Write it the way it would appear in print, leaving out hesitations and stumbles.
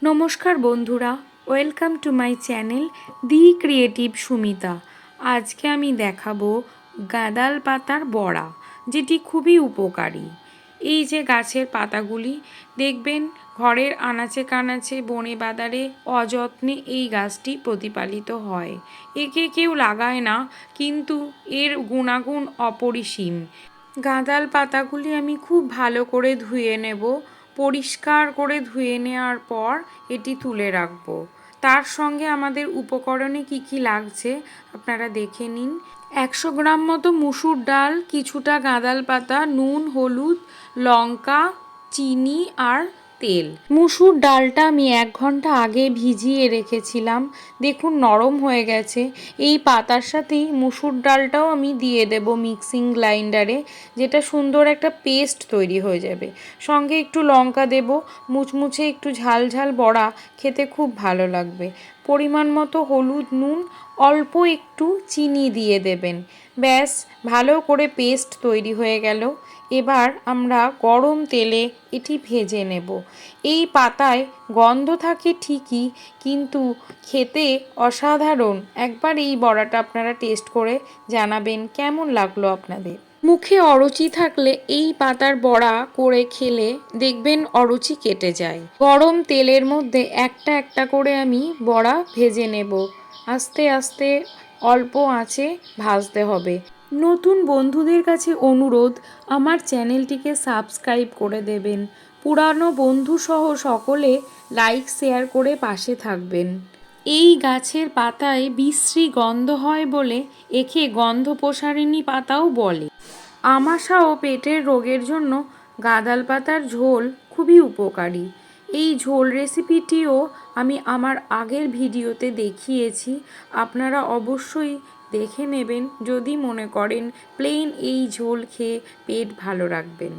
নমস্কার বন্ধুরা, welcome to my channel the creative Sumita. আজকে আমি দেখাবো গাঁদাল পাতার বড়া, যেটি খুবই উপকারী। এই যে গাছের পাতাগুলি দেখবেন ঘরের আনাচে কানাচে বনে বাদারে অযত্নে এই গাছটি প্রতিপালিত হয়। একে কেউ লাগায় না, কিন্তু এর গুণাগুণ অপরিসীম। গাঁদাল পাতাগুলি আমি খুব ভালো করে ধুয়ে নেব। পরিষ্কার করে ধুয়ে নেওয়ার পর এটি তুলে রাখবো। তার সঙ্গে আমাদের উপকরণে কি কি লাগছে আপনারা দেখে নিন। 100 গ্রাম মতো মুসুর ডাল, কিছুটা গাঁদাল পাতা, নুন, হলুদ, লঙ্কা, চিনি আর তেল। মুসুর ডালটা আমি 1 ঘন্টা আগে ভিজিয়ে রেখেছিলাম। দেখুন নরম হয়ে গেছে। এই পাতার সাথেই মুসুর ডালটাও আমি দিয়ে দেব মিক্সিং গ্রাইন্ডারে, যেটা সুন্দর একটা পেস্ট তৈরি হয়ে যাবে। সঙ্গে একটু লঙ্কা দেব, মুচমুচে একটু ঝাল ঝাল বড়া খেতে খুব ভালো লাগবে। পরিমাণ মতো হলুদ, নুন, অল্প একটু চিনি দিয়ে দেবেন। ব্যাস, ভালো করে পেস্ট তৈরি হয়ে গেল। এবার আমরা গরম তেলে এটি ভেজে নেব। এই পাতায় গন্ধ থাকে ঠিকই, কিন্তু খেতে অসাধারণ। একবার এই বড়াটা আপনারা টেস্ট করে জানাবেন কেমন লাগলো আপনাদের। মুখে অরুচি থাকলে এই পাতার বড়া করে খেলে দেখবেন অরুচি কেটে যায়। গরম তেলের মধ্যে একটা একটা করে আমি বড়া ভেজে নেব। আস্তে আস্তে অল্প আঁচে ভাজতে হবে। নতুন বন্ধুদের কাছে অনুরোধ, আমার চ্যানেলটিকে সাবস্ক্রাইব করে দেবেন। পুরানো বন্ধুসহ সকলে লাইক শেয়ার করে পাশে থাকবেন। এই গাছের পাতায় বিশ্রী গন্ধ হয় বলে একে গন্ধ প্রসারিণী পাতাও বলে। আমাশা ও পেটের রোগের জন্য গাঁদাল পাতার ঝোল খুবই উপকারী। এই ঝোল রেসিপিটিও আমি আমার আগের ভিডিওতে দেখিয়েছি, আপনারা অবশ্যই দেখে নেবেন যদি মনে করেন প্লেন এই ঝোল খেয়ে পেট ভালো রাখবেন।